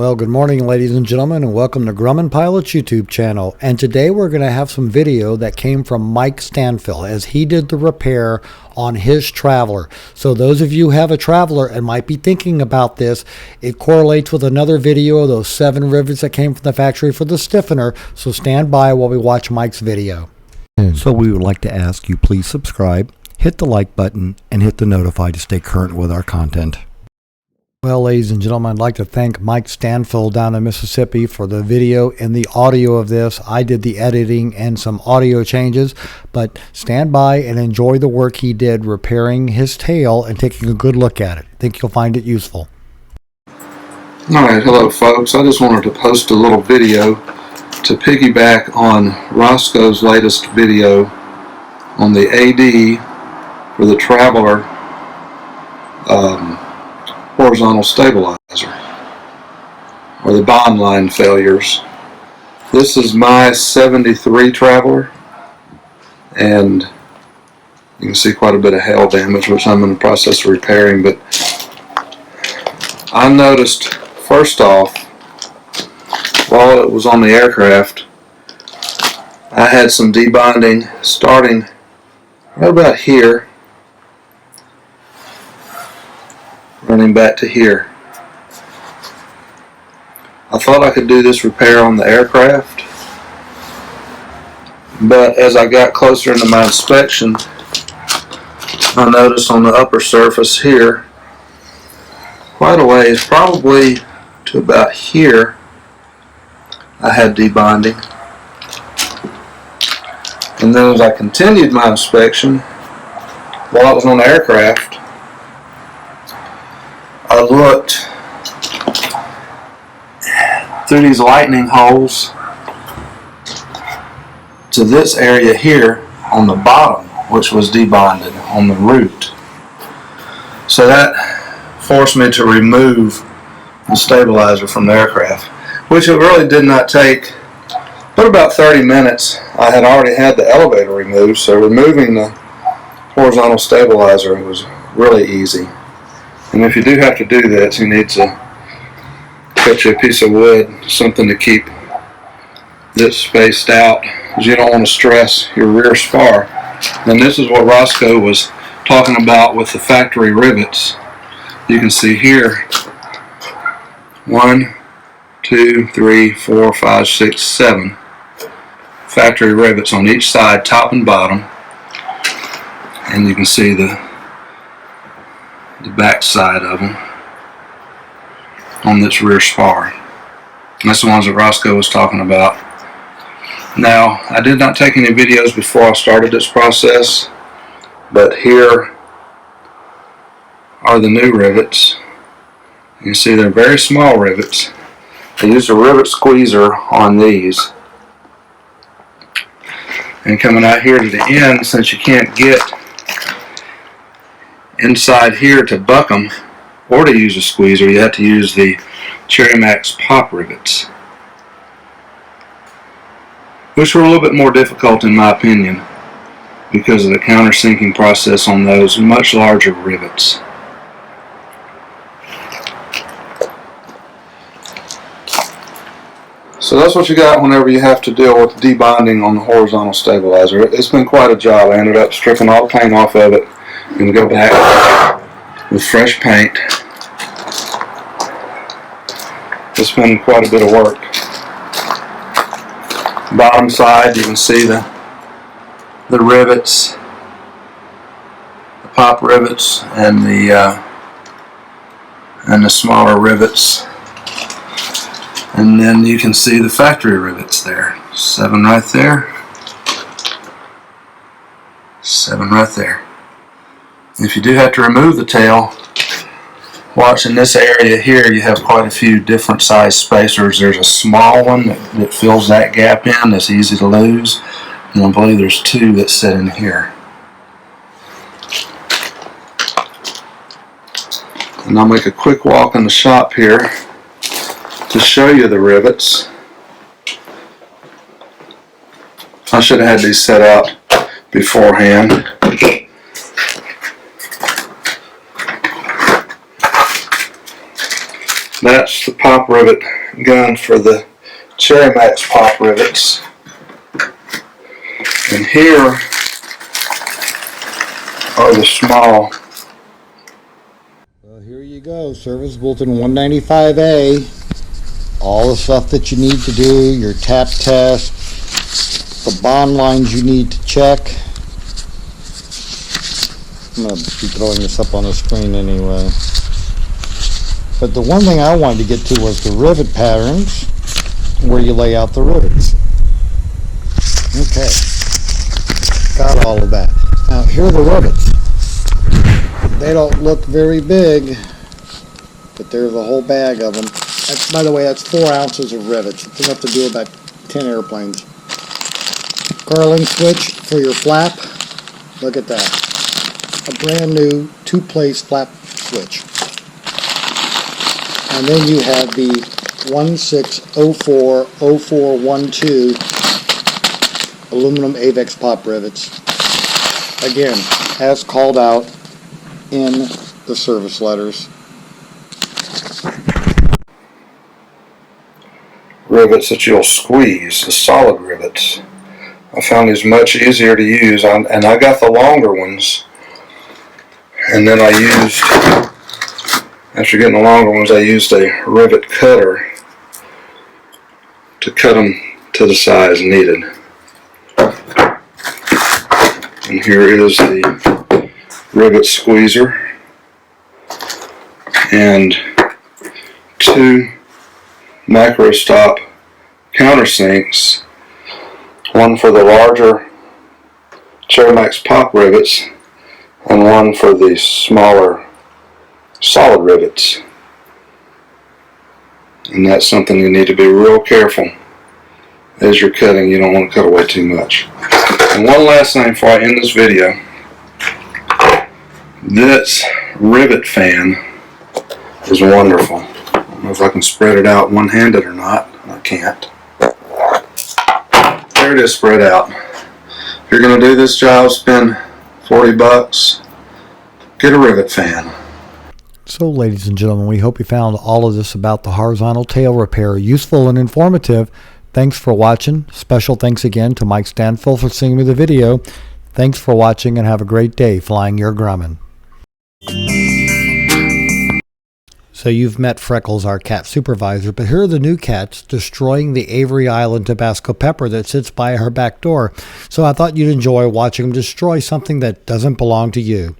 Well, good morning, ladies and gentlemen, and welcome to Grumman Pilot's YouTube channel. And today we're going to have some video that came from Mike Stanfill as he did the repair on his Traveler. So those of you who have a Traveler and might be thinking about this, it correlates with another video of those 7 rivets that came from the factory for the stiffener. So stand by while we watch Mike's video. So we would like to ask you please subscribe, hit the like button, and hit the notify to stay current with our content. Well, ladies and gentlemen, I'd like to thank Mike Stanfill down in Mississippi for the video and the audio of this. I did the editing and some audio changes, but stand by and enjoy the work he did repairing his tail and taking a good look at it. I think you'll find it useful. Alright, hello folks. I just wanted to post a little video to piggyback on Roscoe's latest video on the AD for the Traveler horizontal stabilizer, or the bond line failures. This is my 73 Traveler, and you can see quite a bit of hail damage, which I'm in the process of repairing. But I noticed, first off, while it was on the aircraft, I had some debonding starting right about here, running back to here. I thought I could do this repair on the aircraft, but as I got closer into my inspection, I noticed on the upper surface here, quite a ways, probably to about here, I had debonding. And then as I continued my inspection while I was on the aircraft, I looked through these lightning holes to this area here on the bottom, which was debonded on the root. So that forced me to remove the stabilizer from the aircraft, which it really did not take but about 30 minutes. I had already had the elevator removed, so removing the horizontal stabilizer was really easy. And if you do have to do that, you need to cut you a piece of wood, something to keep this spaced out, because you don't want to stress your rear spar. And this is what Roscoe was talking about with the factory rivets. You can see here 1, 2, 3, 4, 5, 6, 7 factory rivets on each side, top and bottom. And you can see the back side of them on this rear spar. And that's the ones that Roscoe was talking about. Now, I did not take any videos before I started this process, but here are the new rivets. You can see they're very small rivets. I used a rivet squeezer on these. And coming out here to the end, since you can't get inside here to buck them or to use a squeezer, you have to use the Cherry Max pop rivets, which were a little bit more difficult in my opinion because of the countersinking process on those much larger rivets. So that's what you got whenever you have to deal with debonding on the horizontal stabilizer. It's been quite a job. I ended up stripping all the paint off of it. I'm going to go back with fresh paint. It's been quite a bit of work. Bottom side, you can see the rivets, the pop rivets, and the smaller rivets. And then you can see the factory rivets there. 7 right there. 7 right there. If you do have to remove the tail, watch in this area here, you have quite a few different size spacers. There's a small one that fills that gap in, that's easy to lose. And I believe there's 2 that sit in here. And I'll make a quick walk in the shop here to show you the rivets. I should have had these set out beforehand. That's the pop rivet gun for the Cherry Max pop rivets. And here are the small. Well, here you go, Service Bulletin 195A. All the stuff that you need to do, your tap test, the bond lines you need to check. I'm going to be throwing this up on the screen anyway. But the one thing I wanted to get to was the rivet patterns, where you lay out the rivets. Okay, got all of that. Now here are the rivets. They don't look very big, but there's a whole bag of them. That's, by the way, that's 4 ounces of rivets. It's enough to do about 10 airplanes. Garland switch for your flap. Look at that. A brand new 2-place flap switch. And then you have the 16040412 aluminum Avex pop rivets. Again, as called out in the service letters. Rivets that you'll squeeze, the solid rivets. I found these much easier to use, and I got the longer ones. And then I used, after getting the longer ones, I used a rivet cutter to cut them to the size needed. And here is the rivet squeezer and 2 micro stop countersinks, one for the larger Cherry Max pop rivets and one for the smaller solid rivets. And that's something you need to be real careful as you're cutting. You don't want to cut away too much. And one last thing before I end this video. This rivet fan is wonderful. I don't know if I can spread it out one-handed or not. I can't. There it is, spread out. If you're going to do this job, spend $40. Get a rivet fan. So, ladies and gentlemen, we hope you found all of this about the horizontal tail repair useful and informative. Thanks for watching. Special thanks again to Mike Stanfill for sending me the video. Thanks for watching and have a great day flying your Grumman. So you've met Freckles, our cat supervisor, but here are the new cats destroying the Avery Island Tabasco pepper that sits by her back door. So I thought you'd enjoy watching them destroy something that doesn't belong to you.